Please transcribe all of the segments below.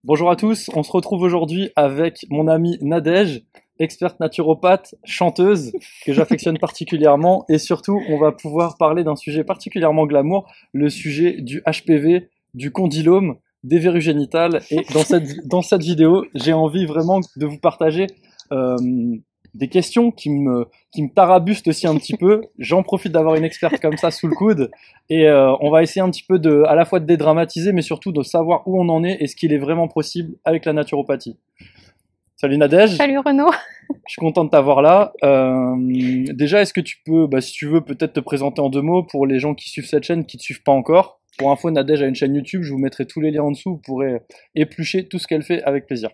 Bonjour à tous, on se retrouve aujourd'hui avec mon amie Nadège, experte naturopathe, chanteuse, que j'affectionne particulièrement, et surtout on va pouvoir parler d'un sujet particulièrement glamour, le sujet du HPV, du condylome, des verrues génitales, et dans cette vidéo, j'ai envie vraiment de vous partager euh, des questions qui me tarabustent aussi un petit peu. J'en profite d'avoir une experte comme ça sous le coude, et on va essayer un petit peu à la fois de dédramatiser, mais surtout de savoir où on en est et ce qu'il est vraiment possible avec la naturopathie. Salut Nadège, Salut Renaud. je suis content de t'avoir là. Déjà, est-ce que tu peux, si tu veux, peut-être te présenter en 2 mots pour les gens qui suivent cette chaîne, qui ne te suivent pas encore. Pour info, Nadège a une chaîne YouTube, je vous mettrai tous les liens en dessous, vous pourrez éplucher tout ce qu'elle fait avec plaisir.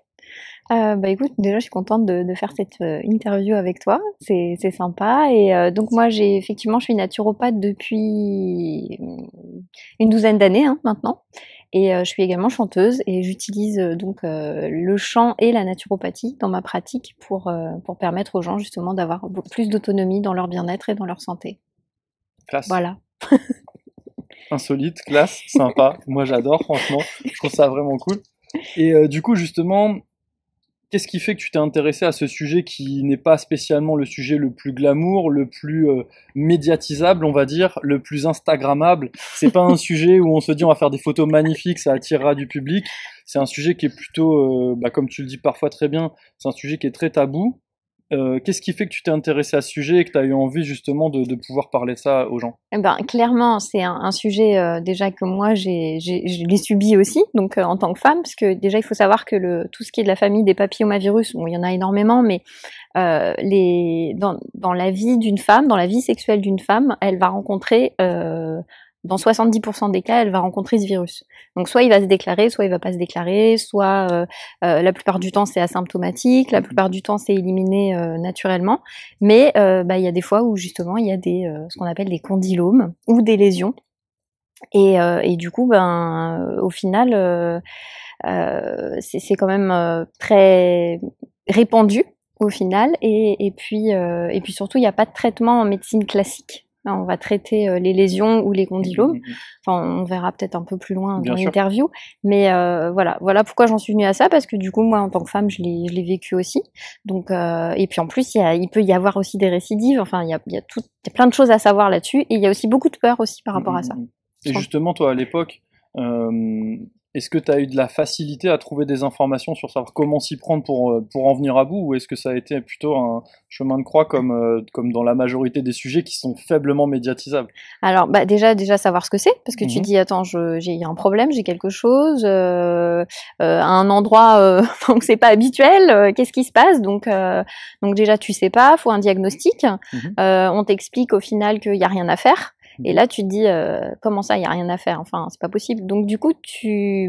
Écoute, déjà je suis contente de faire cette interview avec toi, c'est sympa. Et donc moi je suis naturopathe depuis une douzaine d'années maintenant. Et je suis également chanteuse et j'utilise le chant et la naturopathie dans ma pratique pour permettre aux gens justement d'avoir beaucoup plus d'autonomie dans leur bien-être et dans leur santé. Classe. Voilà. Insolite, classe, sympa. Moi j'adore, franchement. Je trouve ça vraiment cool. Et du coup, justement, qu'est-ce qui fait que tu t'es intéressé à ce sujet qui n'est pas spécialement le sujet le plus glamour, le plus médiatisable, on va dire, le plus instagrammable? C'est pas un sujet où on se dit on va faire des photos magnifiques, ça attirera du public. C'est un sujet qui est plutôt, comme tu le dis parfois très bien, c'est un sujet qui est très tabou. Qu'est-ce qui fait que tu t'es intéressé à ce sujet et que tu as eu envie justement de pouvoir parler de ça aux gens? Eh ben, clairement, c'est un sujet déjà que moi je l'ai subi aussi, donc en tant que femme, parce que déjà il faut savoir que tout ce qui est de la famille des papillomavirus, bon, il y en a énormément, mais dans la vie d'une femme, dans la vie sexuelle d'une femme, elle va rencontrer dans 70% des cas, elle va rencontrer ce virus. Donc soit il va se déclarer, soit il va pas se déclarer, soit la plupart du temps c'est asymptomatique, la plupart du temps c'est éliminé naturellement. Mais il y a des fois où justement il y a ce qu'on appelle des condylomes ou des lésions. Et du coup, au final, c'est quand même très répandu au final. Et puis surtout, il n'y a pas de traitement en médecine classique. On va traiter les lésions ou les condylomes. Enfin, on verra peut-être un peu plus loin Bien dans sûr. l'interview. Mais voilà pourquoi j'en suis venue à ça, parce que du coup, moi, en tant que femme, je l'ai vécu aussi. Donc, et puis en plus, il peut y avoir aussi des récidives. Enfin, il y a plein de choses à savoir là-dessus. Et il y a aussi beaucoup de peur aussi par rapport à ça. Et justement, toi, à l'époque, est-ce que tu as eu de la facilité à trouver des informations sur savoir comment s'y prendre pour en venir à bout, ou est-ce que ça a été plutôt un chemin de croix comme dans la majorité des sujets qui sont faiblement médiatisables? Alors, déjà savoir ce que c'est, parce que tu Mhm. dis, attends, j'ai un problème, j'ai quelque chose, à un endroit où c'est pas habituel, qu'est-ce qui se passe? Donc déjà, tu sais pas, faut un diagnostic. Mhm. On t'explique au final qu'il y a rien à faire. Et là, tu te dis, comment ça, il y a rien à faire? Enfin, c'est pas possible. Donc, du coup, je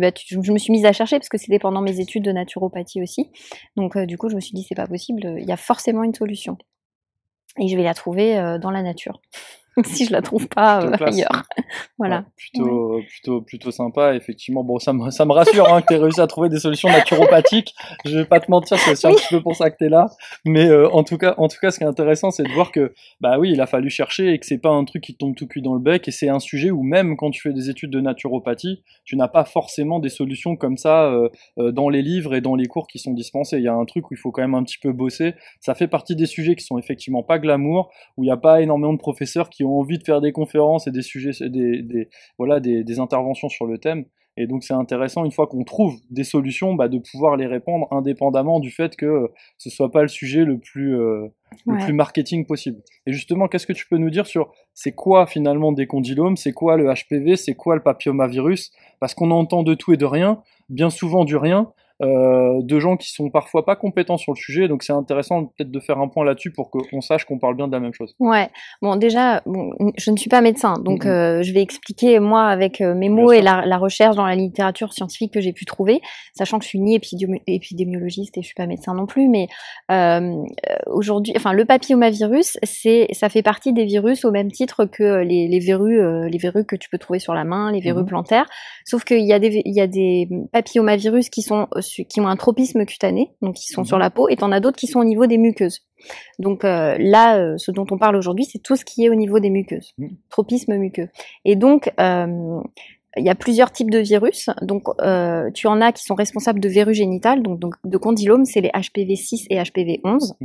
me suis mise à chercher parce que c'était pendant mes études de naturopathie aussi. Donc, du coup, je me suis dit, c'est pas possible. Il y a forcément une solution. Et je vais la trouver dans la nature. Si je la trouve pas Plutôt classe. ailleurs. Voilà. Ouais, plutôt sympa, effectivement. Bon, ça me rassure que tu aies réussi à trouver des solutions naturopathiques. Je vais pas te mentir, c'est aussi un petit peu pour ça que tu es là. Mais en tout cas, ce qui est intéressant, c'est de voir que, bah oui, il a fallu chercher et que c'est pas un truc qui tombe tout cuit dans le bec. Et c'est un sujet où même quand tu fais des études de naturopathie, tu n'as pas forcément des solutions comme ça dans les livres et dans les cours qui sont dispensés. Il y a un truc où il faut quand même un petit peu bosser. Ça fait partie des sujets qui sont effectivement pas glamour, où il n'y a pas énormément de professeurs qui ont envie de faire des conférences et des sujets, des interventions sur le thème. Et donc c'est intéressant, une fois qu'on trouve des solutions, de pouvoir les répondre indépendamment du fait que ce soit pas le sujet le plus marketing possible. Et justement, qu'est-ce que tu peux nous dire sur c'est quoi finalement des condylomes, c'est quoi le HPV, c'est quoi le papillomavirus? Parce qu'on entend de tout et de rien, bien souvent du rien, de gens qui sont parfois pas compétents sur le sujet, donc c'est intéressant peut-être de faire un point là-dessus pour qu'on sache qu'on parle bien de la même chose. Ouais. Bon, déjà, je ne suis pas médecin, donc je vais expliquer moi avec mes Bien mots et sûr. la recherche dans la littérature scientifique que j'ai pu trouver, sachant que je suis ni épidémiologiste et je suis pas médecin non plus, mais aujourd'hui, enfin, le papillomavirus, ça fait partie des virus au même titre que les verrues que tu peux trouver sur la main, les verrues plantaires, sauf qu'il y a des papillomavirus qui ont un tropisme cutané, donc qui sont sur la peau, et t'en as d'autres qui sont au niveau des muqueuses. Donc là, ce dont on parle aujourd'hui, c'est tout ce qui est au niveau des muqueuses, tropisme muqueux. Et donc, il y a plusieurs types de virus. Donc, tu en as qui sont responsables de verrues génitales, donc de condylomes, c'est les HPV 6 et HPV 11.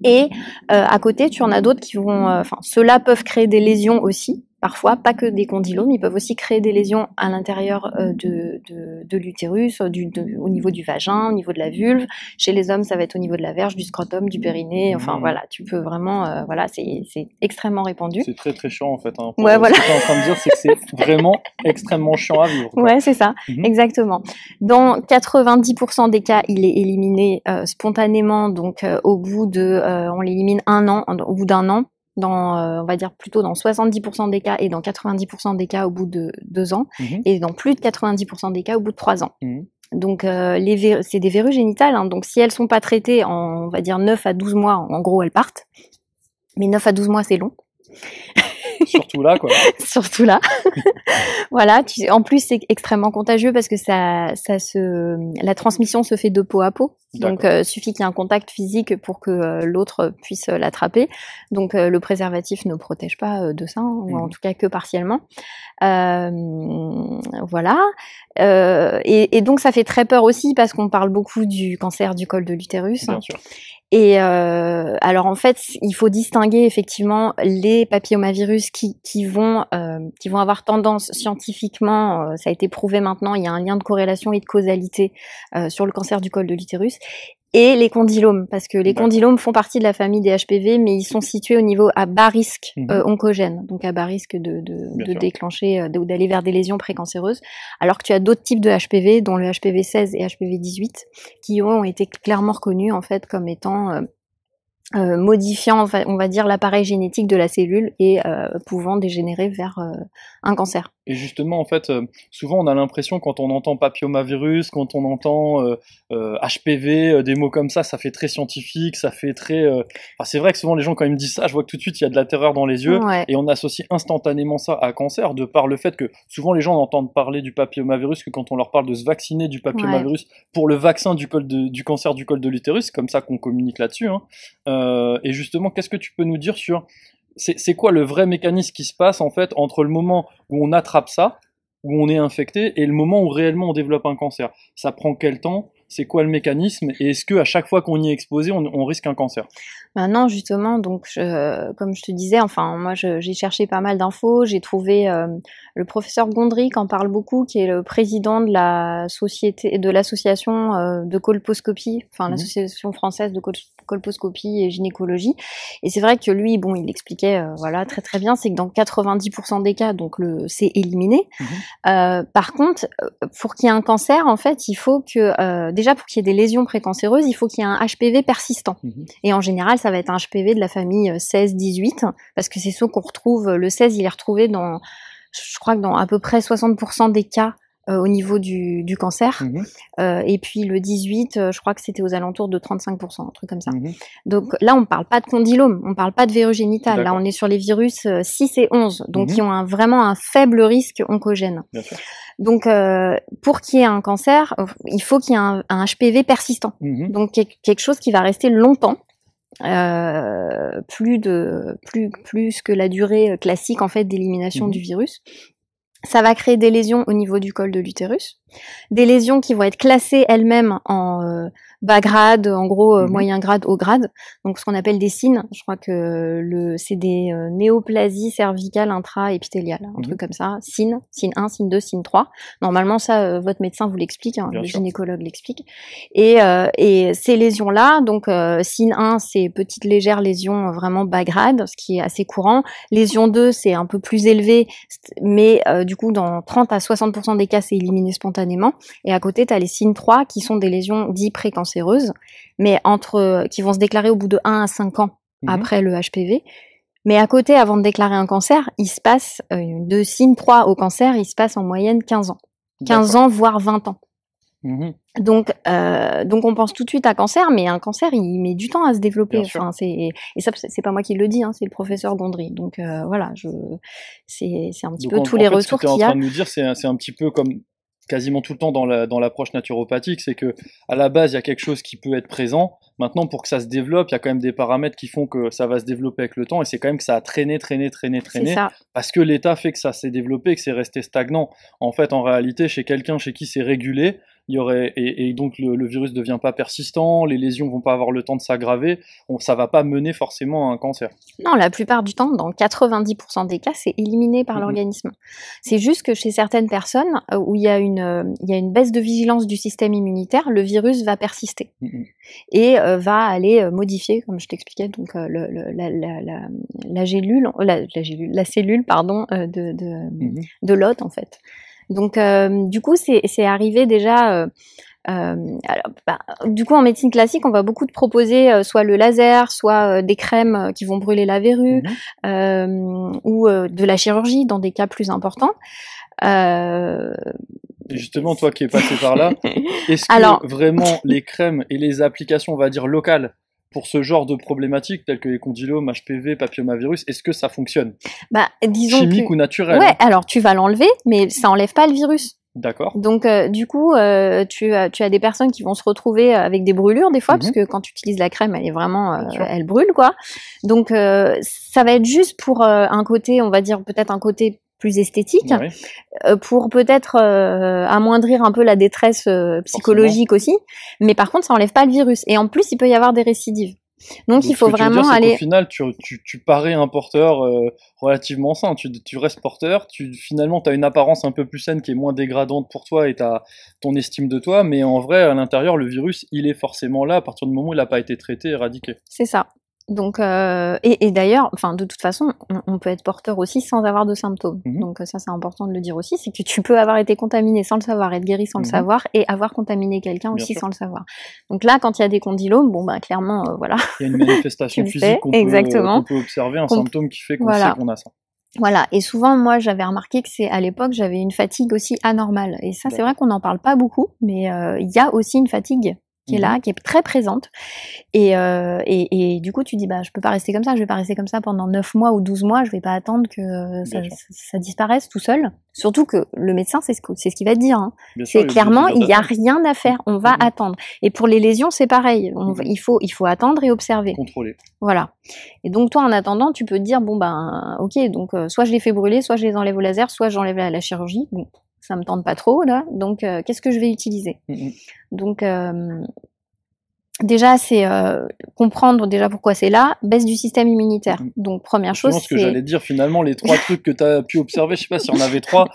Et à côté, tu en as d'autres qui vont... Enfin, ceux-là peuvent créer des lésions aussi, parfois, pas que des condylomes. Ils peuvent aussi créer des lésions à l'intérieur de l'utérus, au niveau du vagin, au niveau de la vulve. Chez les hommes, ça va être au niveau de la verge, du scrotum, du périnée. Enfin, voilà, tu peux vraiment... voilà, c'est extrêmement répandu. C'est très, très chiant, en fait. Hein. Ouais, voilà. Ce que tu es en train de dire, c'est que c'est vraiment extrêmement chiant à vivre. Quoi. Ouais, c'est ça, exactement. Dans 90% des cas, il est éliminé spontanément, donc au bout de... on l'élimine au bout d'un an. On va dire plutôt dans 70% des cas et dans 90% des cas au bout de 2 ans et dans plus de 90% des cas au bout de 3 ans. Donc c'est des verrues génitales, hein, donc si elles sont pas traitées en, on va dire 9 à 12 mois, en gros elles partent. Mais 9 à 12 mois c'est long. Surtout là, quoi. Surtout là. Voilà. En plus, c'est extrêmement contagieux parce que la transmission se fait de peau à peau. Donc, suffit qu'il y ait un contact physique pour que l'autre puisse l'attraper. Donc, le préservatif ne protège pas de ça, ou en tout cas que partiellement. Voilà. Et donc, ça fait très peur aussi parce qu'on parle beaucoup du cancer du col de l'utérus. Bien sûr. Et alors en fait, il faut distinguer effectivement les papillomavirus qui vont avoir tendance scientifiquement, ça a été prouvé maintenant, il y a un lien de corrélation et de causalité sur le cancer du col de l'utérus. Et les condylomes, parce que les condylomes font partie de la famille des HPV, mais ils sont situés au niveau à bas risque oncogène, donc à bas risque de déclencher, ou d'aller vers des lésions précancéreuses, alors que tu as d'autres types de HPV, dont le HPV 16 et HPV 18, qui ont été clairement reconnus en fait comme étant modifiant, on va dire, l'appareil génétique de la cellule et pouvant dégénérer vers un cancer. Et justement, en fait, souvent on a l'impression quand on entend papillomavirus, quand on entend HPV, des mots comme ça fait très scientifique, ça fait très... Enfin, c'est vrai que souvent les gens quand ils me disent ça, je vois que tout de suite il y a de la terreur dans les yeux, et on associe instantanément ça à cancer, de par le fait que souvent les gens n'entendent parler du papillomavirus que quand on leur parle de se vacciner du papillomavirus pour le vaccin du cancer du col de l'utérus, c'est comme ça qu'on communique là-dessus. Hein. Et justement, qu'est-ce que tu peux nous dire sur... C'est quoi le vrai mécanisme qui se passe en fait entre le moment où on attrape ça, où on est infecté, et le moment où réellement on développe un cancer? Ça prend quel temps? C'est quoi le mécanisme? Et est-ce qu'à chaque fois qu'on y est exposé, on risque un cancer? Non, justement, donc comme je te disais, enfin moi j'ai cherché pas mal d'infos, j'ai trouvé le professeur Gondry qui en parle beaucoup, qui est le président de l'association de colposcopie, enfin l'association française de colposcopie et gynécologie. Et c'est vrai que lui, bon, il expliquait voilà très très bien, c'est que dans 90% des cas, donc c'est éliminé. Par contre, pour qu'il y ait un cancer, en fait, il faut que déjà pour qu'il y ait des lésions précancéreuses, il faut qu'il y ait un HPV persistant. Et en général, ça va être un HPV de la famille 16-18, parce que c'est ceux qu'on retrouve. Le 16, il est retrouvé je crois que dans à peu près 60% des cas au niveau du cancer. Et puis le 18, je crois que c'était aux alentours de 35%, un truc comme ça. Donc là, on parle pas de condylome, on parle pas de verrues génitales. Là, on est sur les virus 6 et 11, donc qui ont vraiment un faible risque oncogène. Bien sûr. Donc, pour qu'il y ait un cancer, il faut qu'il y ait un HPV persistant. Donc, quelque chose qui va rester longtemps. Plus que la durée classique en fait d'élimination du virus. Ça va créer des lésions au niveau du col de l'utérus, des lésions qui vont être classées elles-mêmes en bas grade, en gros moyen grade, haut grade, donc ce qu'on appelle des SIN. Je crois que c'est des néoplasies cervicales intra-épithéliales, un truc comme ça. SIN 1, SIN 2, SIN 3. Normalement, ça, votre médecin vous l'explique, hein, le gynécologue l'explique. Et ces lésions-là, donc SIN 1, c'est petite légère lésion vraiment bas grade, ce qui est assez courant. Lésion 2, c'est un peu plus élevé, mais du coup, dans 30 à 60% des cas, c'est éliminé spontanément. Et à côté, tu as les SIN 3 qui sont des lésions dites précancéreuses, mais qui vont se déclarer au bout de 1 à 5 ans après le HPV. Mais à côté, avant de déclarer un cancer, il se passe de SIN 3 au cancer, il se passe en moyenne 15 ans. 15 ans, voire 20 ans. Donc on pense tout de suite à cancer, mais un cancer, il met du temps à se développer. Enfin, et ça, c'est pas moi qui le dis, hein, c'est le professeur Gondry. Donc voilà, c'est un petit peu tous les retours qu'il y a. Ce que tu es en train de nous dire, c'est un petit peu comme quasiment tout le temps dans l'approche naturopathique, c'est que à la base il y a quelque chose qui peut être présent. Maintenant, pour que ça se développe, il y a quand même des paramètres qui font que ça va se développer avec le temps, et c'est quand même que ça a traîné, parce que l'état fait que ça s'est développé, que c'est resté stagnant. En fait, en réalité, chez quelqu'un chez qui c'est régulé, il y aurait et donc le virus devient pas persistant, les lésions vont pas avoir le temps de s'aggraver, ça va pas mener forcément à un cancer. Non, la plupart du temps, dans 90% des cas, c'est éliminé par l'organisme. C'est juste que chez certaines personnes où il y a une baisse de vigilance du système immunitaire, le virus va persister et va aller modifier, comme je t'expliquais, donc la cellule, pardon, de l'hôte en fait. Donc, du coup, c'est arrivé déjà. Du coup, en médecine classique, on va beaucoup te proposer soit le laser, soit des crèmes qui vont brûler la verrue, ou de la chirurgie dans des cas plus importants. Et justement, toi qui es passé par là, est-ce que vraiment les crèmes et les applications, on va dire locales, pour ce genre de problématiques telles que les condylomes, HPV, papillomavirus, est-ce que ça fonctionne? Disons chimique ou naturel? Ouais, alors tu vas l'enlever, mais ça enlève pas le virus. D'accord. Donc du coup, tu as des personnes qui vont se retrouver avec des brûlures des fois, parce que quand tu utilises la crème, elle est vraiment, elle brûle quoi. Donc ça va être juste pour un côté, on va dire peut-être un côté plus esthétique, pour peut-être amoindrir un peu la détresse psychologique aussi, mais par contre ça enlève pas le virus, et en plus il peut y avoir des récidives. Donc il faut vraiment aller. Au final, tu parais un porteur relativement sain. Tu restes porteur. Finalement, tu as une apparence un peu plus saine qui est moins dégradante pour toi et ton estime de toi. Mais en vrai, à l'intérieur, le virus, il est forcément là à partir du moment où il n'a pas été traité, éradiqué. C'est ça. Donc, et d'ailleurs, enfin, de toute façon, on peut être porteur aussi sans avoir de symptômes. Donc ça, c'est important de le dire aussi, c'est que tu peux avoir été contaminé sans le savoir, être guéri sans le savoir, et avoir contaminé quelqu'un aussi sans le savoir. Donc là, quand il y a des condylomes, bon bah clairement, voilà. Il y a une manifestation physique qu'on peut observer, un symptôme qui fait qu'on sait qu'on a ça. Voilà, et souvent, moi, j'avais remarqué que à l'époque, j'avais une fatigue aussi anormale. Et ça, c'est vrai qu'on n'en parle pas beaucoup, mais il y a aussi une fatigue qui est là, qui est très présente. Et du coup, tu dis, bah, je peux pas rester comme ça, je vais pas rester comme ça pendant 9 mois ou 12 mois, je vais pas attendre que ça disparaisse tout seul. Surtout que le médecin, c'est ce qu'il va te dire. Hein. C'est clairement, il n'y a rien à faire, on va attendre. Et pour les lésions, c'est pareil. Il faut attendre et observer. Contrôler. Voilà. Et donc, toi, en attendant, tu peux te dire, bon, ben, ok, donc, soit je les fais brûler, soit je les enlève au laser, soit j'enlève la chirurgie. Bon, ça me tente pas trop, là. Donc, qu'est-ce que je vais utiliser? Donc, déjà, c'est comprendre déjà pourquoi c'est là, baisse du système immunitaire. Donc, première chose, c'est... ce que j'allais dire, finalement, les 3 trucs que tu as pu observer, je sais pas si on avait 3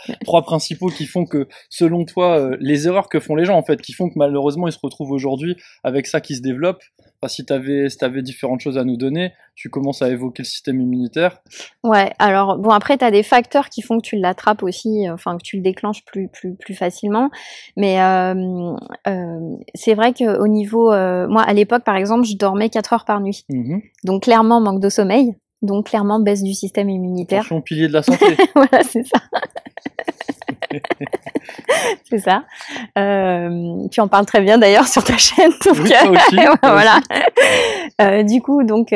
principaux qui font que, selon toi, les erreurs que font les gens, en fait, qui font que malheureusement, ils se retrouvent aujourd'hui avec ça qui se développe. Enfin, si t'avais différentes choses à nous donner, tu commences à évoquer le système immunitaire. Ouais, alors bon, après t'as des facteurs qui font que tu l'attrapes aussi, enfin que tu le déclenches plus facilement. Mais c'est vrai qu'au niveau, moi à l'époque par exemple, je dormais 4 heures par nuit. Donc clairement manque de sommeil, donc clairement baisse du système immunitaire. Attention, pilier de la santé. Voilà, c'est ça. C'est ça. Tu en parles très bien d'ailleurs sur ta chaîne. Donc, oui, ça aussi, voilà. Du coup, donc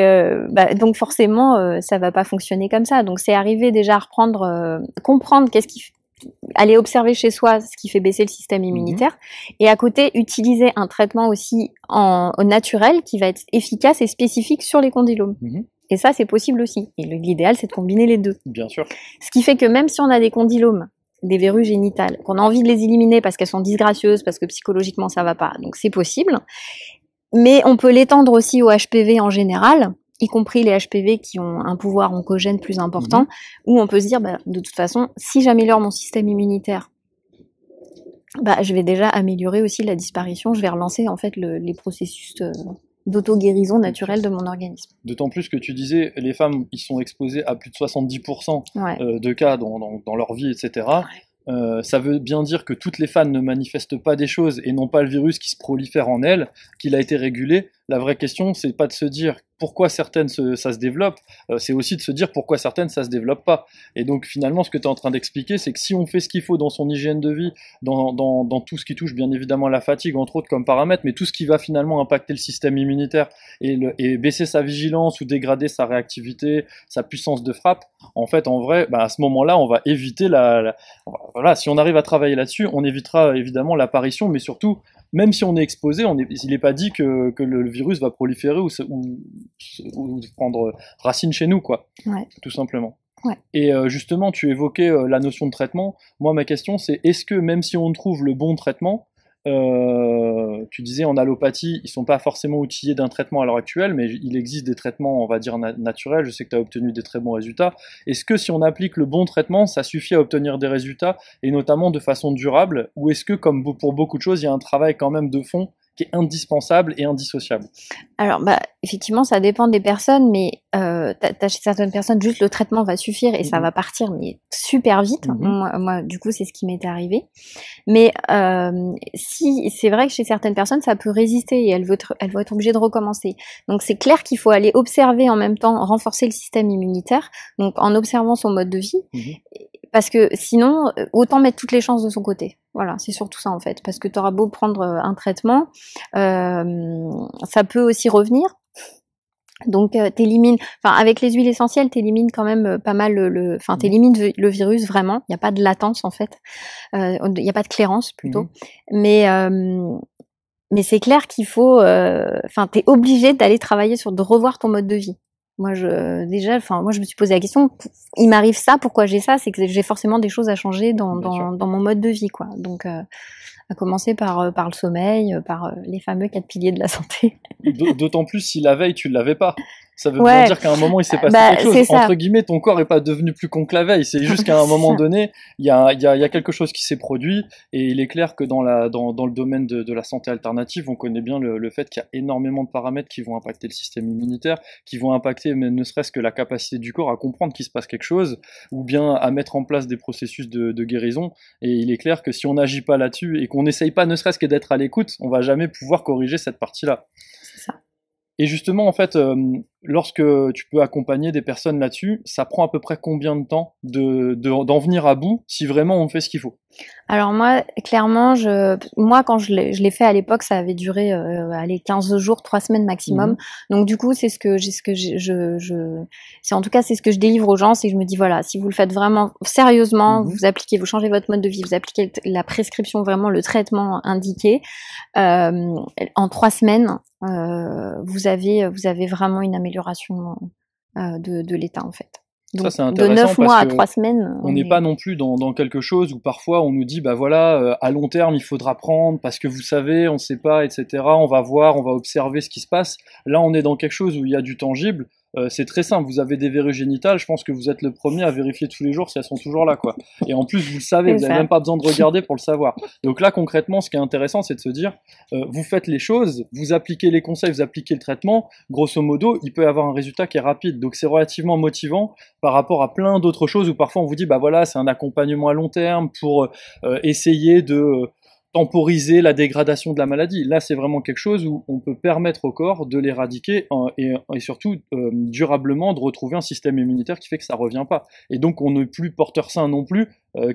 forcément, ça va pas fonctionner comme ça. Donc c'est arrivé déjà à reprendre, comprendre aller observer chez soi ce qui fait baisser le système immunitaire, et à côté utiliser un traitement aussi au naturel qui va être efficace et spécifique sur les condylomes. Et ça, c'est possible aussi. Et l'idéal, c'est de combiner les deux. Bien sûr. Ce qui fait que même si on a des condylomes, des verrues génitales, qu'on a envie de les éliminer parce qu'elles sont disgracieuses, parce que psychologiquement ça va pas, donc c'est possible. Mais on peut l'étendre aussi aux HPV en général, y compris les HPV qui ont un pouvoir oncogène plus important, où on peut se dire, bah, de toute façon, si j'améliore mon système immunitaire, bah, je vais déjà améliorer aussi la disparition, je vais relancer en fait les processus d'auto-guérison naturelle de mon organisme. D'autant plus que tu disais, les femmes, ils sont exposées à plus de 70% de cas dans leur vie, etc. Ça veut bien dire que toutes les femmes ne manifestent pas des choses et n'ont pas le virus qui se prolifère en elles, qu'il a été régulé. La vraie question, c'est pas de se dire pourquoi certaines ça se développe, c'est aussi de se dire pourquoi certaines ça se développe pas. Et donc finalement, ce que tu es en train d'expliquer, c'est que si on fait ce qu'il faut dans son hygiène de vie, dans tout ce qui touche bien évidemment la fatigue, entre autres comme paramètre, mais tout ce qui va finalement impacter le système immunitaire et baisser sa vigilance ou dégrader sa réactivité, sa puissance de frappe, en fait, en vrai, bah, à ce moment-là, on va éviter voilà, si on arrive à travailler là-dessus, on évitera évidemment l'apparition, mais surtout, même si on est exposé, il n'est pas dit que le virus va proliférer ou prendre racine chez nous, quoi. Ouais. Tout simplement. Ouais. Et justement, tu évoquais la notion de traitement. Moi, ma question, c'est est-ce que même si on trouve le bon traitement, tu disais en allopathie, ils sont pas forcément outillés d'un traitement à l'heure actuelle, mais il existe des traitements, on va dire, naturels. Je sais que tu as obtenu des très bons résultats. Est-ce que si on applique le bon traitement, ça suffit à obtenir des résultats, et notamment de façon durable, ou est-ce que, comme pour beaucoup de choses, il y a un travail quand même de fond qui est indispensable et indissociable? Alors, effectivement, ça dépend des personnes, mais t'as chez certaines personnes, juste le traitement va suffire et ça va partir, mais super vite. Moi, du coup, c'est ce qui m'est arrivé. Mais si c'est vrai que chez certaines personnes, ça peut résister et elles vont être obligées de recommencer. Donc, c'est clair qu'il faut aller observer en même temps, renforcer le système immunitaire, donc en observant son mode de vie. Parce que sinon, autant mettre toutes les chances de son côté. Voilà, c'est surtout ça en fait. Parce que tu auras beau prendre un traitement, ça peut aussi revenir. Donc avec les huiles essentielles, t'élimines quand même pas mal t'élimines le virus vraiment. Il n'y a pas de latence en fait. Il n'y a pas de clairance plutôt. Mais c'est clair qu'il faut, t'es obligé d'aller travailler de revoir ton mode de vie. Moi, je me suis posé la question, il m'arrive ça, pourquoi j'ai ça? C'est que j'ai forcément des choses à changer dans mon mode de vie, quoi. Donc, à commencer par le sommeil, par les fameux 4 piliers de la santé. D'autant plus si la veille, tu ne l'avais pas. Ça veut bien dire qu'à un moment, il s'est passé quelque chose. Entre guillemets, ton corps n'est pas devenu plus con que la veille. C'est juste qu'à un moment donné, il y a quelque chose qui s'est produit. Et il est clair que dans le domaine de la santé alternative, on connaît bien le fait qu'il y a énormément de paramètres qui vont impacter le système immunitaire, qui vont impacter ne serait-ce que la capacité du corps à comprendre qu'il se passe quelque chose, ou bien à mettre en place des processus de guérison. Et il est clair que si on n'agit pas là-dessus et qu'on n'essaye pas ne serait-ce que d'être à l'écoute, on va jamais pouvoir corriger cette partie-là. C'est ça. Et justement, en fait, lorsque tu peux accompagner des personnes là-dessus, ça prend à peu près combien de temps d'en venir à bout si vraiment on fait ce qu'il faut? Alors moi, clairement, quand je l'ai fait à l'époque, ça avait duré 15 jours, 3 semaines maximum. Donc du coup, c'est en tout cas c'est ce que je délivre aux gens, c'est que je me dis voilà, si vous le faites vraiment sérieusement, vous changez votre mode de vie, vous appliquez la prescription, vraiment le traitement indiqué, en 3 semaines, vous avez vraiment une amélioration de l'état en fait. Donc, ça, c'est intéressant de 9 mois à 3 semaines. On n'est pas non plus dans quelque chose où parfois on nous dit, bah voilà, à long terme, il faudra prendre parce que vous savez, on ne sait pas, etc. On va voir, on va observer ce qui se passe. Là, on est dans quelque chose où il y a du tangible. C'est très simple, vous avez des verrues génitales, je pense que vous êtes le premier à vérifier tous les jours si elles sont toujours là, quoi. Et en plus, vous le savez, vous n'avez même pas besoin de regarder pour le savoir. Donc là, concrètement, ce qui est intéressant, c'est de se dire, vous faites les choses, vous appliquez les conseils, vous appliquez le traitement, grosso modo, il peut y avoir un résultat qui est rapide. Donc c'est relativement motivant par rapport à plein d'autres choses où parfois on vous dit, bah voilà, c'est un accompagnement à long terme pour essayer de temporiser la dégradation de la maladie. Là, c'est vraiment quelque chose où on peut permettre au corps de l'éradiquer et surtout durablement de retrouver un système immunitaire qui fait que ça revient pas. Et donc, on n'est plus porteur sain non plus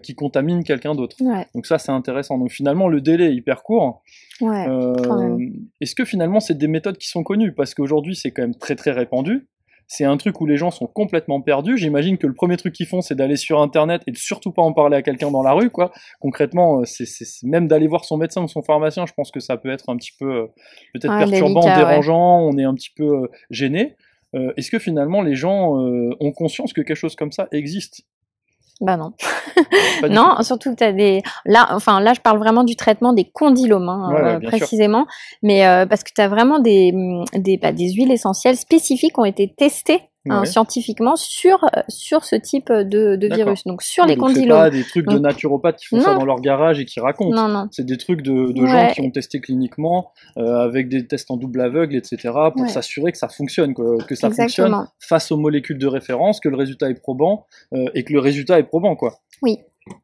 qui contamine quelqu'un d'autre. Ouais. Donc ça, c'est intéressant. Donc finalement, le délai est hyper court. Ouais, est-ce que finalement, c'est des méthodes qui sont connues? Parce qu'aujourd'hui, c'est quand même très très répandu. C'est un truc où les gens sont complètement perdus. J'imagine que le premier truc qu'ils font, c'est d'aller sur Internet et de surtout pas en parler à quelqu'un dans la rue, quoi. Concrètement, c'est même d'aller voir son médecin ou son pharmacien, je pense que ça peut être un petit peu peut-être perturbant, dérangeant, on est un petit peu gêné. Est-ce que finalement les gens ont conscience que quelque chose comme ça existe? Bah non. Non, surtout que t'as là, je parle vraiment du traitement des condylomes, précisément. Sûr. Mais parce que tu as vraiment des huiles essentielles spécifiques qui ont été testées scientifiquement sur ce type de virus. Donc sur les condylomes. C'est pas des trucs de naturopathes qui font ça dans leur garage et qui racontent. Non. C'est des trucs de gens qui ont testé cliniquement avec des tests en double aveugle, etc. pour s'assurer que ça fonctionne, que ça fonctionne face aux molécules de référence, que le résultat est probant et que le résultat est probant, quoi. Oui.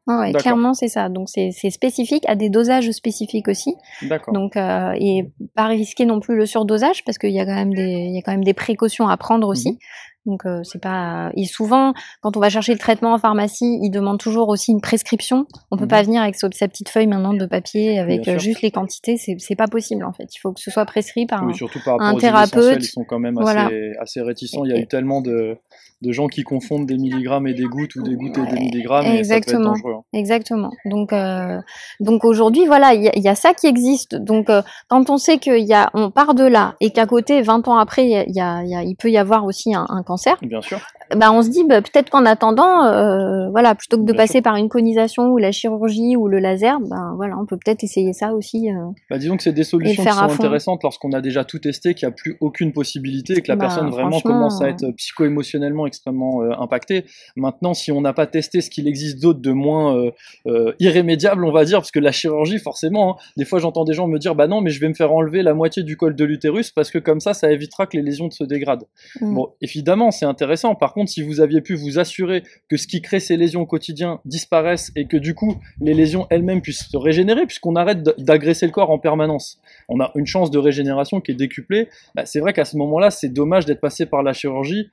Ouais, clairement c'est ça. Donc c'est spécifique, à des dosages spécifiques aussi. D'accord. Donc et pas risquer non plus le surdosage parce qu'il y a quand même des précautions à prendre aussi. Donc c'est pas, et souvent quand on va chercher le traitement en pharmacie, ils demandent toujours aussi une prescription. On peut pas venir avec sa petite feuille maintenant de papier avec juste les quantités, c'est pas possible en fait. Il faut que ce soit prescrit par surtout par rapport un aux huiles essentielles, thérapeute. ils sont quand même Voilà. assez réticents. Il y a eu tellement de gens qui confondent des milligrammes et des gouttes ou des gouttes et des milligrammes, et ça peut être dangereux. Exactement. Donc aujourd'hui, voilà, il y a ça qui existe. Donc quand on sait on part de là et qu'à côté, 20 ans après, il peut y avoir aussi un cancer. Bien sûr. Bah on se dit peut-être qu'en attendant, voilà, plutôt que de passer par une conisation ou la chirurgie ou le laser, voilà, on peut peut-être essayer ça aussi. Disons que c'est des solutions qui sont intéressantes lorsqu'on a déjà tout testé, qu'il n'y a plus aucune possibilité et que la personne vraiment commence à être psycho-émotionnellement extrêmement impactée. Maintenant, si on n'a pas testé ce qu'il existe d'autre de moins irrémédiable, on va dire, parce que la chirurgie, forcément, des fois j'entends des gens me dire non, mais je vais me faire enlever la moitié du col de l'utérus parce que comme ça évitera que les lésions se dégradent. Bon, évidemment, c'est intéressant. Par contre, si vous aviez pu vous assurer que ce qui crée ces lésions au quotidien disparaissent et que du coup les lésions elles-mêmes puissent se régénérer, puisqu'on arrête d'agresser le corps en permanence, on a une chance de régénération qui est décuplée. C'est vrai qu'à ce moment-là, c'est dommage d'être passé par la chirurgie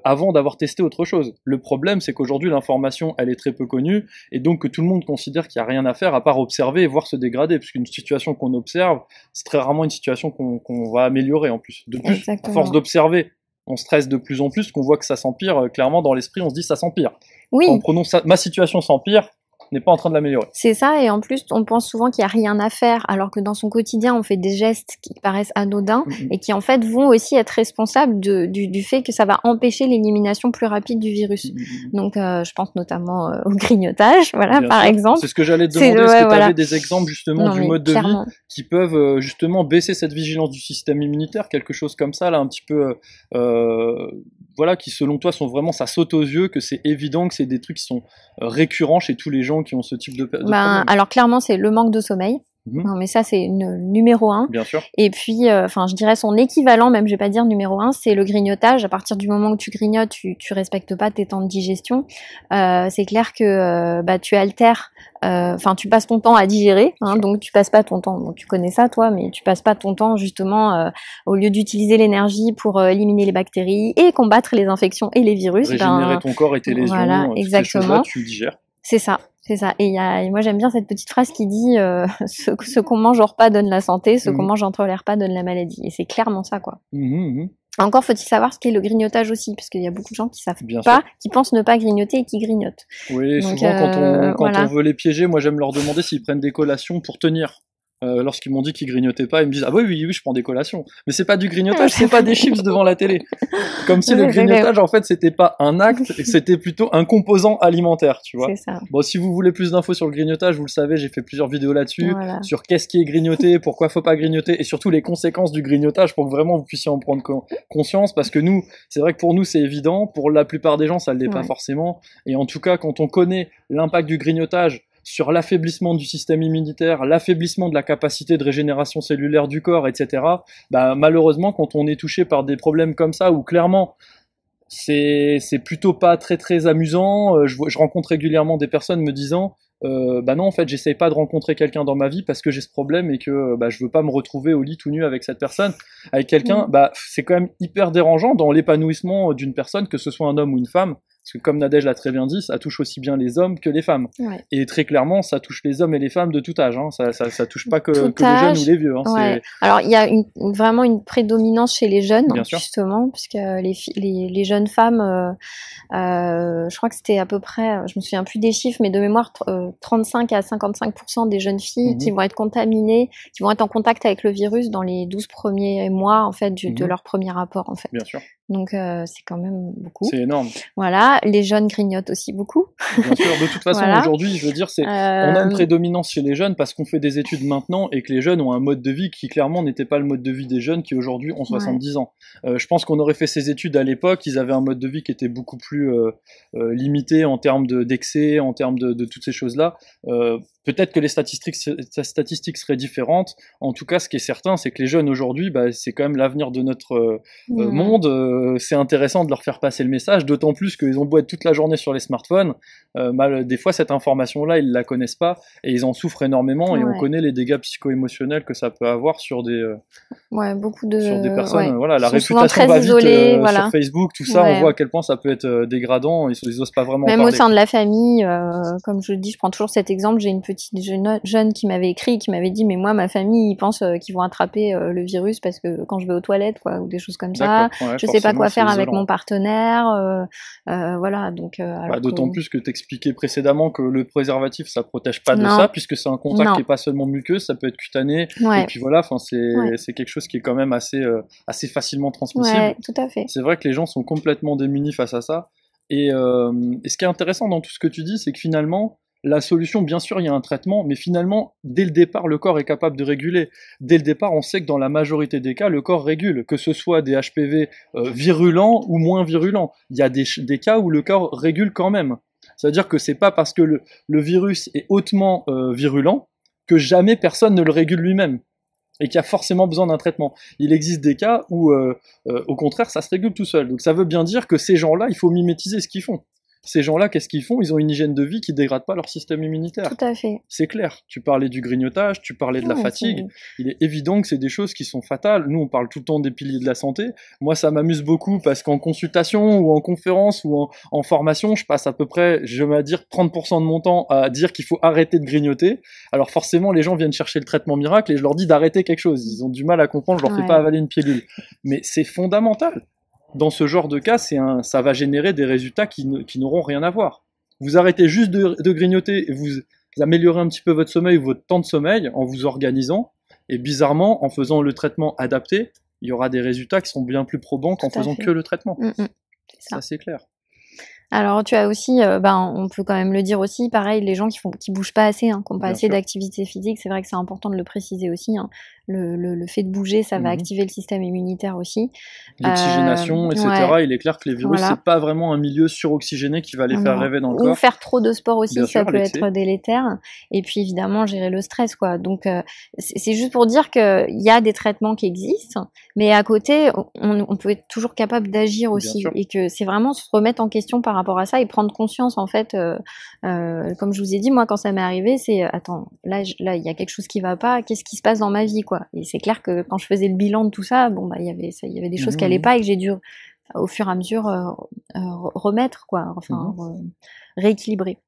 avant d'avoir testé autre chose. Le problème, c'est qu'aujourd'hui l'information elle est très peu connue et donc que tout le monde considère qu'il n'y a rien à faire à part observer et voir se dégrader, puisqu'une situation qu'on observe, c'est très rarement une situation qu'on va améliorer en plus. De plus, à force d'observer, on stresse de plus en plus, qu'on voit que ça s'empire, clairement dans l'esprit on se dit ça s'empire. Oui. En prenant ma situation s'empire, n'est pas en train de l'améliorer. C'est ça, et en plus on pense souvent qu'il n'y a rien à faire, alors que dans son quotidien on fait des gestes qui paraissent anodins et qui en fait vont aussi être responsables du fait que ça va empêcher l'élimination plus rapide du virus. Donc je pense notamment au grignotage, voilà. Bien par exemple. C'est ce que j'allais te demander, est-ce que tu avais des exemples justement du mode de vie qui peuvent justement baisser cette vigilance du système immunitaire, quelque chose comme ça là, un petit peu voilà, qui selon toi sont vraiment, ça saute aux yeux, que c'est évident que c'est des trucs qui sont récurrents chez tous les gens qui ont ce type de problème. Alors clairement c'est le manque de sommeil. Non, mais ça c'est numéro 1. Bien sûr. Et puis, je dirais son équivalent, même je vais pas dire numéro 1, c'est le grignotage. À partir du moment où tu grignotes, tu respectes pas tes temps de digestion. C'est clair que tu altères. Tu passes ton temps à digérer, donc tu passes pas ton temps. Bon, tu connais ça toi, mais tu passes pas ton temps justement au lieu d'utiliser l'énergie pour éliminer les bactéries et combattre les infections et les virus. Régénérer ton corps et tes lésions. Voilà, exactement. Tu digères. C'est ça. C'est ça. Et moi j'aime bien cette petite phrase qui dit ce qu'on mange hors pas donne la santé, ce qu'on mange entre l'air pas donne la maladie. Et c'est clairement ça, quoi. Encore faut-il savoir ce qu'est le grignotage aussi, parce qu'il y a beaucoup de gens qui savent pas, qui pensent ne pas grignoter et qui grignotent. Oui, donc, souvent quand on veut les piéger, moi j'aime leur demander s'ils prennent des collations pour tenir. Lorsqu'ils m'ont dit qu'ils grignotaient pas, ils me disent oui, je prends des collations. Mais c'est pas du grignotage, c'est pas des chips devant la télé. Comme si le grignotage, en fait, c'était pas un acte, c'était plutôt un composant alimentaire, tu vois. C'est ça. Bon, si vous voulez plus d'infos sur le grignotage, vous le savez, j'ai fait plusieurs vidéos là-dessus, sur qu'est-ce qui est grignoté, pourquoi faut pas grignoter, et surtout les conséquences du grignotage pour que vraiment vous puissiez en prendre conscience, parce que nous, c'est vrai que pour nous, c'est évident, pour la plupart des gens, ça l'est pas forcément, et en tout cas, quand on connaît l'impact du grignotage sur l'affaiblissement du système immunitaire, l'affaiblissement de la capacité de régénération cellulaire du corps, etc. Malheureusement, quand on est touché par des problèmes comme ça, où clairement, c'est plutôt pas très très amusant, je rencontre régulièrement des personnes me disant non, en fait, j'essaye pas de rencontrer quelqu'un dans ma vie parce que j'ai ce problème et que je veux pas me retrouver au lit tout nu avec cette personne, avec quelqu'un. C'est quand même hyper dérangeant dans l'épanouissement d'une personne, que ce soit un homme ou une femme. Parce que comme Nadège l'a très bien dit, ça touche aussi bien les hommes que les femmes. Et très clairement, ça touche les hommes et les femmes de tout âge. Ça touche pas que les jeunes ou les vieux. Alors, il y a vraiment une prédominance chez les jeunes, justement, puisque les jeunes femmes, je crois que c'était à peu près, je me souviens plus des chiffres, mais de mémoire, 35 à 55% des jeunes filles qui vont être contaminées, qui vont être en contact avec le virus dans les 12 premiers mois, en fait, de leur premier rapport, en fait. Bien sûr. Donc c'est quand même beaucoup. C'est énorme. Voilà, les jeunes grignotent aussi beaucoup. Bien sûr, de toute façon aujourd'hui, je veux dire, on a une prédominance chez les jeunes parce qu'on fait des études maintenant et que les jeunes ont un mode de vie qui clairement n'était pas le mode de vie des jeunes qui aujourd'hui ont 70 ans. Je pense qu'on aurait fait ces études à l'époque, ils avaient un mode de vie qui était beaucoup plus limité en termes d'excès, en termes de toutes ces choses-là. peut-être que les statistiques seraient différentes. En tout cas, ce qui est certain, c'est que les jeunes aujourd'hui, bah, c'est quand même l'avenir de notre monde. C'est intéressant de leur faire passer le message, d'autant plus qu'ils ont beau être toute la journée sur les smartphones. Des fois, cette information-là, ils la connaissent pas et ils en souffrent énormément. Et on connaît les dégâts psycho-émotionnels que ça peut avoir sur des sur des personnes. Voilà, la réputation va vite sur Facebook, tout ça. On voit à quel point ça peut être dégradant. Ils osent pas vraiment en parler. Même au sein de la famille, comme je le dis, je prends toujours cet exemple. J'ai une petite jeune qui m'avait écrit, qui m'avait dit, mais moi, ma famille, ils pensent qu'ils vont attraper le virus parce que quand je vais aux toilettes, quoi, ou des choses comme ça. Ouais, je sais pas quoi faire avec mon partenaire. Voilà, donc. D'autant plus que t'expliquais précédemment que le préservatif, ça protège pas de ça, puisque c'est un contact qui est pas seulement muqueux, ça peut être cutané. Et puis voilà, enfin, c'est quelque chose qui est quand même assez facilement transmissible. Ouais, tout à fait. C'est vrai que les gens sont complètement démunis face à ça. Et ce qui est intéressant dans tout ce que tu dis, c'est que finalement, la solution, bien sûr, il y a un traitement, mais finalement, dès le départ, le corps est capable de réguler. Dès le départ, on sait que dans la majorité des cas, le corps régule, que ce soit des HPV virulents ou moins virulents. Il y a des cas où le corps régule quand même. C'est-à-dire que c'est pas parce que le virus est hautement virulent que jamais personne ne le régule lui-même et qu'il y a forcément besoin d'un traitement. Il existe des cas où, au contraire, ça se régule tout seul. Donc ça veut bien dire que ces gens-là, il faut mimétiser ce qu'ils font. Ces gens-là, qu'est-ce qu'ils font? Ils ont une hygiène de vie qui dégrade pas leur système immunitaire. Tout à fait. C'est clair. Tu parlais du grignotage, tu parlais de la fatigue. Il est évident que c'est des choses qui sont fatales. Nous, on parle tout le temps des piliers de la santé. Moi, ça m'amuse beaucoup parce qu'en consultation ou en conférence ou en formation, je passe à peu près, je vais dire, 30% de mon temps à dire qu'il faut arrêter de grignoter. Alors forcément, les gens viennent chercher le traitement miracle et je leur dis d'arrêter quelque chose. Ils ont du mal à comprendre, je leur fais pas avaler une pilule. Mais c'est fondamental. Dans ce genre de cas, ça va générer des résultats qui n'auront rien à voir. Vous arrêtez juste de grignoter et vous améliorez un petit peu votre sommeil ou votre temps de sommeil en vous organisant. Et bizarrement, en faisant le traitement adapté, il y aura des résultats qui sont bien plus probants qu'en faisant que le traitement. Ça, c'est clair. Alors tu as aussi, on peut quand même le dire aussi, pareil, les gens qui bougent pas assez, qui n'ont pas assez d'activité physique, c'est vrai que c'est important de le préciser aussi. Le fait de bouger, ça va activer le système immunitaire aussi. L'oxygénation, etc. Il est clair que les virus, c'est pas vraiment un milieu suroxygéné qui va les faire rêver dans le corps. Ou faire trop de sport aussi, ça peut être délétère. Et puis évidemment, gérer le stress, quoi. Donc c'est juste pour dire qu'il y a des traitements qui existent, mais à côté, on peut être toujours capable d'agir aussi. Et que c'est vraiment se remettre en question par rapport à ça et prendre conscience, en fait. Comme je vous ai dit, moi, quand ça m'est arrivé, c'est attends, là, il y a quelque chose qui va pas, qu'est-ce qui se passe dans ma vie, quoi. Et c'est clair que quand je faisais le bilan de tout ça, il y avait des choses qui allaient pas et que j'ai dû, au fur et à mesure, remettre, quoi, enfin, rééquilibrer.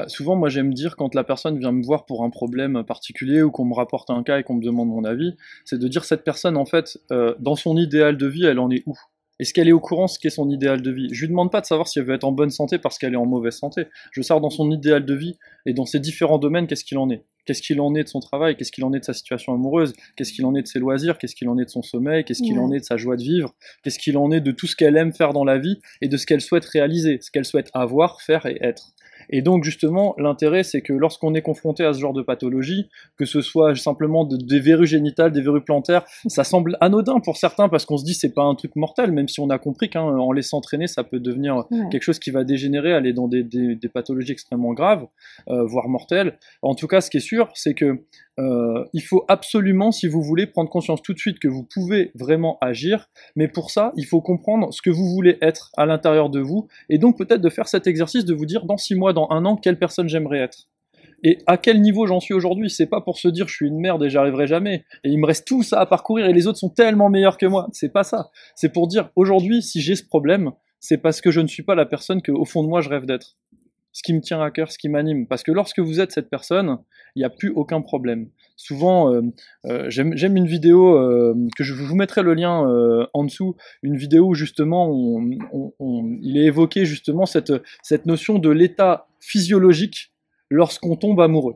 Souvent, moi, j'aime dire, quand la personne vient me voir pour un problème particulier ou qu'on me rapporte un cas et qu'on me demande mon avis, c'est de dire cette personne, en fait, dans son idéal de vie, elle en est où? Est-ce qu'elle est au courant de ce qu'est son idéal de vie? Je lui demande pas de savoir si elle veut être en bonne santé parce qu'elle est en mauvaise santé. Je veux savoir dans son idéal de vie et dans ses différents domaines, qu'est-ce qu'il en est? Qu'est-ce qu'il en est de son travail? Qu'est-ce qu'il en est de sa situation amoureuse? Qu'est-ce qu'il en est de ses loisirs? Qu'est-ce qu'il en est de son sommeil? Qu'est-ce qu'il en est de sa joie de vivre? Qu'est-ce qu'il en est de tout ce qu'elle aime faire dans la vie et de ce qu'elle souhaite réaliser, ce qu'elle souhaite avoir, faire et être? Et donc justement, l'intérêt, c'est que lorsqu'on est confronté à ce genre de pathologie, que ce soit simplement des verrues génitales, des verrues plantaires, ça semble anodin pour certains parce qu'on se dit c'est pas un truc mortel, même si on a compris qu'en laissant traîner, ça peut devenir quelque chose qui va dégénérer, aller dans des pathologies extrêmement graves, voire mortelles. En tout cas, ce qui est sûr, c'est que il faut absolument, si vous voulez, prendre conscience tout de suite que vous pouvez vraiment agir, mais pour ça, il faut comprendre ce que vous voulez être à l'intérieur de vous, et donc peut-être de faire cet exercice de vous dire dans 6 mois, dans 1 an, quelle personne j'aimerais être. Et à quel niveau j'en suis aujourd'hui? C'est pas pour se dire je suis une merde et j'arriverai jamais, et il me reste tout ça à parcourir et les autres sont tellement meilleurs que moi. C'est pas ça. C'est pour dire aujourd'hui, si j'ai ce problème, c'est parce que je ne suis pas la personne que au fond de moi je rêve d'être. Ce qui me tient à cœur, ce qui m'anime. Parce que lorsque vous êtes cette personne, il n'y a plus aucun problème. Souvent, j'aime une vidéo, que je vous mettrai le lien en dessous, une vidéo où justement il est évoqué justement cette notion de l'état physiologique lorsqu'on tombe amoureux.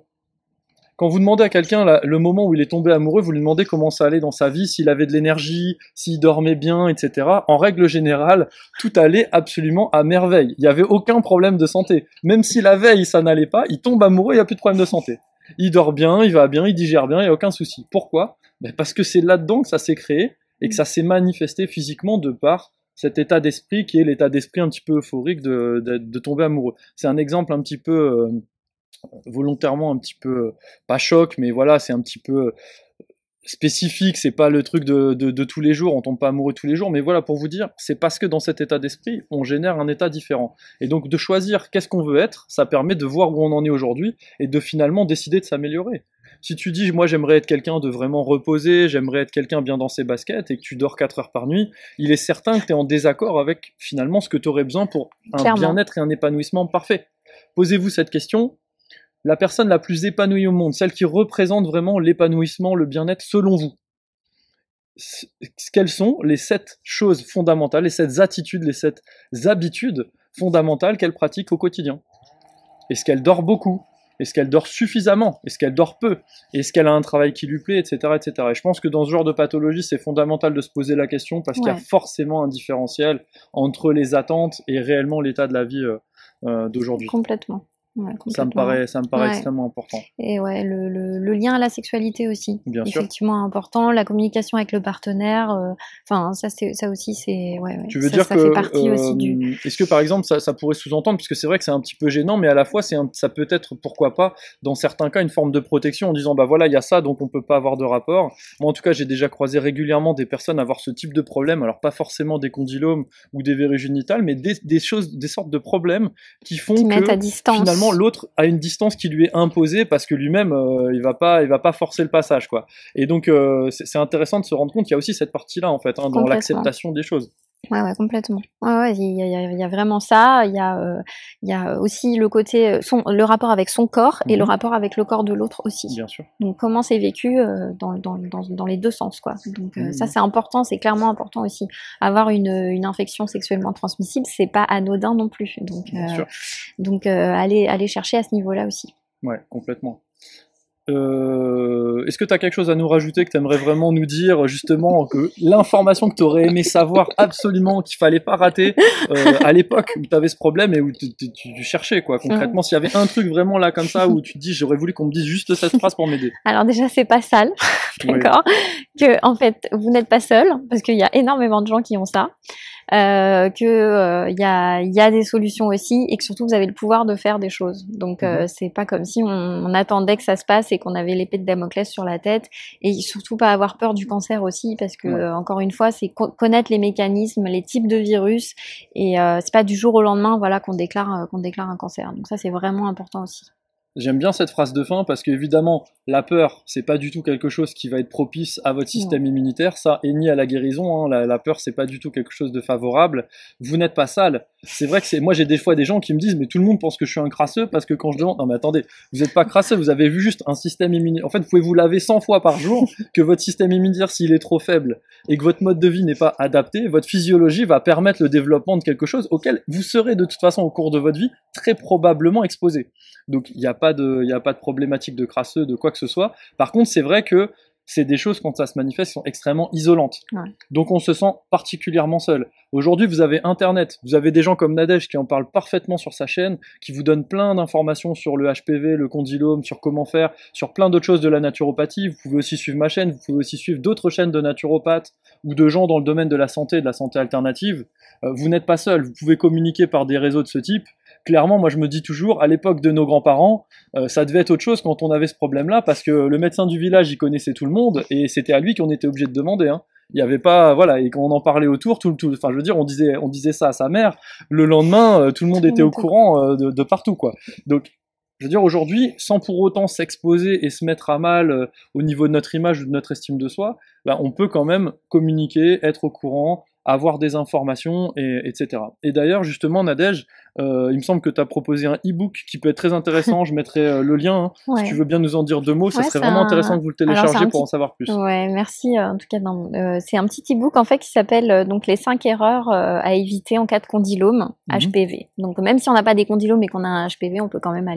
Quand vous demandez à quelqu'un le moment où il est tombé amoureux, vous lui demandez comment ça allait dans sa vie, s'il avait de l'énergie, s'il dormait bien, etc. En règle générale, tout allait absolument à merveille. Il n'y avait aucun problème de santé. Même si la veille ça n'allait pas, il tombe amoureux, il n'y a plus de problème de santé. Il dort bien, il va bien, il digère bien, il n'y a aucun souci. Pourquoi? Parce que c'est là-dedans que ça s'est créé et que ça s'est manifesté physiquement de par cet état d'esprit qui est l'état d'esprit un petit peu euphorique de tomber amoureux. C'est un exemple un petit peu volontairement un petit peu, pas choc, mais voilà, c'est un petit peu spécifique, c'est pas le truc de tous les jours, on tombe pas amoureux tous les jours, mais voilà, pour vous dire, c'est parce que dans cet état d'esprit, on génère un état différent. Et donc de choisir qu'est-ce qu'on veut être, ça permet de voir où on en est aujourd'hui et de finalement décider de s'améliorer. Si tu dis, moi j'aimerais être quelqu'un de vraiment reposé, j'aimerais être quelqu'un bien dans ses baskets et que tu dors 4 heures par nuit, il est certain que tu es en désaccord avec finalement ce que tu aurais besoin pour un bien-être et un épanouissement parfait. Posez-vous cette question. La personne la plus épanouie au monde, celle qui représente vraiment l'épanouissement, le bien-être selon vous, quelles sont les 7 choses fondamentales, les 7 attitudes, les 7 habitudes fondamentales qu'elle pratique au quotidien? Est-ce qu'elle dort beaucoup? Est-ce qu'elle dort suffisamment? Est-ce qu'elle dort peu? Est-ce qu'elle a un travail qui lui plaît, etc., etc. Et je pense que dans ce genre de pathologie, c'est fondamental de se poser la question parce qu'il y a forcément un différentiel entre les attentes et réellement l'état de la vie d'aujourd'hui. Complètement. Ouais, ça me paraît extrêmement important. Et ouais, le lien à la sexualité aussi, bien effectivement sûr. important, la communication avec le partenaire, enfin ça aussi c'est tu veux dire ça que fait partie aussi du. Est-ce que par exemple ça pourrait sous-entendre, puisque c'est vrai que c'est un petit peu gênant, mais à la fois ça peut être, pourquoi pas, dans certains cas une forme de protection en disant bah voilà, il y a ça donc on peut pas avoir de rapport. Moi en tout cas j'ai déjà croisé régulièrement des personnes avoir ce type de problème, alors pas forcément des condylomes ou des verrues génitales, mais des sortes de problèmes qui font que à distance. Finalement l'autre a une distance qui lui est imposée parce que lui-même il va pas forcer le passage, quoi. Et donc c'est intéressant de se rendre compte qu'il y a aussi cette partie-là en fait, hein, dans l'acceptation des choses. Ouais, complètement. Ouais, il y a vraiment ça. Il y a aussi le côté, le rapport avec son corps et le rapport avec le corps de l'autre aussi. Bien sûr. Donc comment c'est vécu dans les deux sens, quoi. Donc ça c'est important, c'est clairement important aussi. Avoir une infection sexuellement transmissible, c'est pas anodin non plus. Donc aller chercher à ce niveau-là aussi. Ouais, complètement. Est-ce que tu as quelque chose à nous rajouter, que tu aimerais vraiment nous dire, justement, que l'information que tu aurais aimé savoir absolument, qu'il fallait pas rater à l'époque où tu avais ce problème et où tu cherchais, quoi, concrètement, s'il y avait un truc vraiment là comme ça où tu te dis j'aurais voulu qu'on me dise juste cette phrase pour m'aider. Alors déjà c'est pas sale, d'accord, que en fait vous n'êtes pas seul parce qu'il y a énormément de gens qui ont ça. Il y a des solutions aussi et que surtout vous avez le pouvoir de faire des choses. Donc c'est pas comme si on attendait que ça se passe et qu'on avait l'épée de Damoclès sur la tête, et surtout pas avoir peur du cancer aussi parce que encore une fois c'est connaître les mécanismes, les types de virus, et c'est pas du jour au lendemain voilà qu'on déclare un cancer. Donc ça c'est vraiment important aussi. J'aime bien cette phrase de fin parce qu'évidemment, la peur, c'est pas du tout quelque chose qui va être propice à votre système immunitaire, ça, et ni à la guérison, hein. La peur, c'est pas du tout quelque chose de favorable. Vous n'êtes pas sale. C'est vrai que moi j'ai des fois des gens qui me disent mais tout le monde pense que je suis un crasseux parce que quand je demande, non mais attendez, vous n'êtes pas crasseux, vous avez vu juste un système immunitaire. En fait, vous pouvez vous laver 100 fois par jour, que votre système immunitaire, s'il est trop faible et que votre mode de vie n'est pas adapté, votre physiologie va permettre le développement de quelque chose auquel vous serez de toute façon au cours de votre vie très probablement exposé. Donc il n'y a pas de problématique de crasseux, de quoi que ce soit. Par contre, c'est vrai que c'est des choses, quand ça se manifeste, qui sont extrêmement isolantes. Donc on se sent particulièrement seul. Aujourd'hui, vous avez Internet, vous avez des gens comme Nadège qui en parlent parfaitement sur sa chaîne, qui vous donnent plein d'informations sur le HPV, le condylome, sur comment faire, sur plein d'autres choses de la naturopathie. Vous pouvez aussi suivre ma chaîne, vous pouvez aussi suivre d'autres chaînes de naturopathes ou de gens dans le domaine de la santé et de la santé alternative. Vous n'êtes pas seul, vous pouvez communiquer par des réseaux de ce type. Clairement, moi je me dis toujours, à l'époque de nos grands-parents, ça devait être autre chose quand on avait ce problème-là, parce que le médecin du village, il connaissait tout le monde, et c'était à lui qu'on était obligé de demander, hein. Il y avait pas, voilà, et quand on en parlait autour, enfin je veux dire, on disait ça à sa mère, le lendemain, tout le monde était au courant de partout, quoi. Donc, je veux dire, aujourd'hui, sans pour autant s'exposer et se mettre à mal au niveau de notre image ou de notre estime de soi, bah, on peut quand même communiquer, être au courant, avoir des informations, etc. Et d'ailleurs, justement, Nadège, il me semble que tu as proposé un e-book qui peut être très intéressant, je mettrai le lien, hein. Si tu veux bien nous en dire 2 mots, ça serait vraiment intéressant que vous le téléchargiez pour en savoir plus. Ouais, merci, en tout cas, c'est un petit e-book en fait qui s'appelle donc les 5 erreurs à éviter en cas de condylome HPV. Donc même si on n'a pas des condylomes et qu'on a un HPV, on peut quand même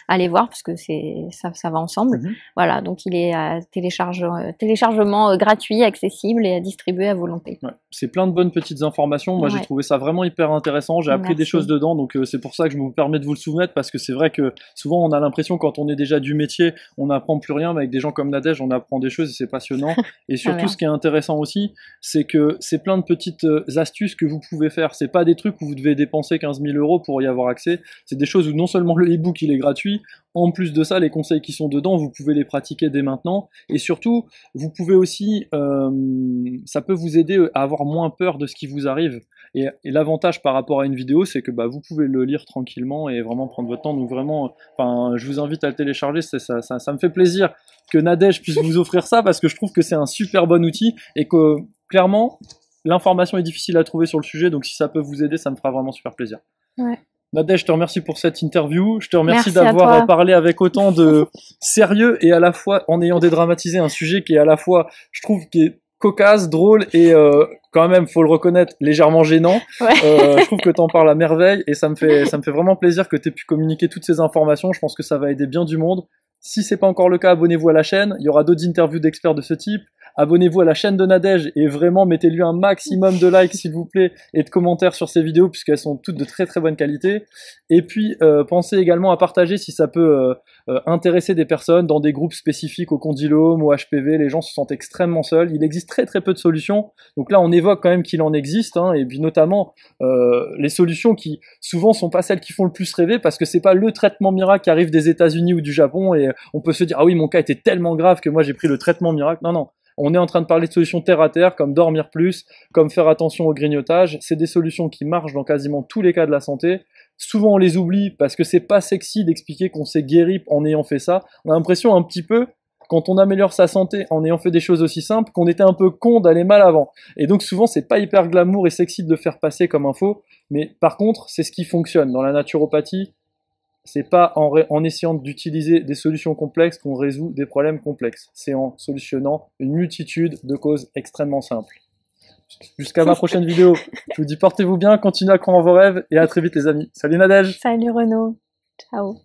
aller voir parce que ça va ensemble. Voilà, donc il est à téléchargement gratuit, accessible et à distribuer à volonté. C'est plein de bonnes petites informations. Moi, j'ai trouvé ça vraiment hyper intéressant. J'ai appris des choses dedans, donc c'est pour ça que je me permets de vous le soumettre, parce que c'est vrai que souvent on a l'impression, quand on est déjà du métier, on n'apprend plus rien, mais avec des gens comme Nadège, on apprend des choses et c'est passionnant. Et surtout, ce qui est intéressant aussi, c'est que c'est plein de petites astuces que vous pouvez faire. C'est pas des trucs où vous devez dépenser 15 000 € pour y avoir accès. C'est des choses où non seulement le e-book il est gratuit, en plus de ça, les conseils qui sont dedans, vous pouvez les pratiquer dès maintenant. Et surtout, vous pouvez aussi, ça peut vous aider à avoir moins peur de ce qui vous arrive. Et l'avantage par rapport à une vidéo, c'est que vous pouvez le lire tranquillement et vraiment prendre votre temps. Donc vraiment, je vous invite à le télécharger. Ça me fait plaisir que Nadège puisse vous offrir ça, parce que je trouve que c'est un super bon outil et que clairement, l'information est difficile à trouver sur le sujet. Donc si ça peut vous aider, ça me fera vraiment super plaisir. Ouais. Nadège, je te remercie pour cette interview. Je te remercie d'avoir parlé avec autant de sérieux et à la fois en ayant dédramatisé un sujet qui est à la fois, je trouve, qui est cocasse, drôle et quand même, faut le reconnaître, légèrement gênant. Je trouve que t'en parles à merveille et ça me fait vraiment plaisir que t'aies pu communiquer toutes ces informations. Je pense que ça va aider bien du monde. Si c'est pas encore le cas, abonnez-vous à la chaîne. Il y aura d'autres interviews d'experts de ce type. Abonnez-vous à la chaîne de Nadège et vraiment mettez-lui un maximum de likes s'il vous plaît et de commentaires sur ces vidéos, puisqu'elles sont toutes de très très bonne qualité. Et puis pensez également à partager si ça peut intéresser des personnes dans des groupes spécifiques au condylome, au HPV. Les gens se sentent extrêmement seuls. Il existe très très peu de solutions. Donc là on évoque quand même qu'il en existe, et puis notamment les solutions qui souvent sont pas celles qui font le plus rêver, parce que c'est pas le traitement miracle qui arrive des États-Unis ou du Japon et on peut se dire ah oui mon cas était tellement grave que moi j'ai pris le traitement miracle. Non. On est en train de parler de solutions terre à terre, comme dormir plus, comme faire attention au grignotage. C'est des solutions qui marchent dans quasiment tous les cas de la santé. Souvent on les oublie parce que c'est pas sexy d'expliquer qu'on s'est guéri en ayant fait ça. On a l'impression un petit peu, quand on améliore sa santé en ayant fait des choses aussi simples, qu'on était un peu con d'aller mal avant. Et donc souvent c'est pas hyper glamour et sexy de le faire passer comme info, mais par contre c'est ce qui fonctionne. Dans la naturopathie, c'est pas en essayant d'utiliser des solutions complexes qu'on résout des problèmes complexes. C'est en solutionnant une multitude de causes extrêmement simples. Jusqu'à ma prochaine vidéo. Je vous dis portez-vous bien, continuez à croire en vos rêves et à très vite les amis. Salut Nadège. Salut Renaud. Ciao.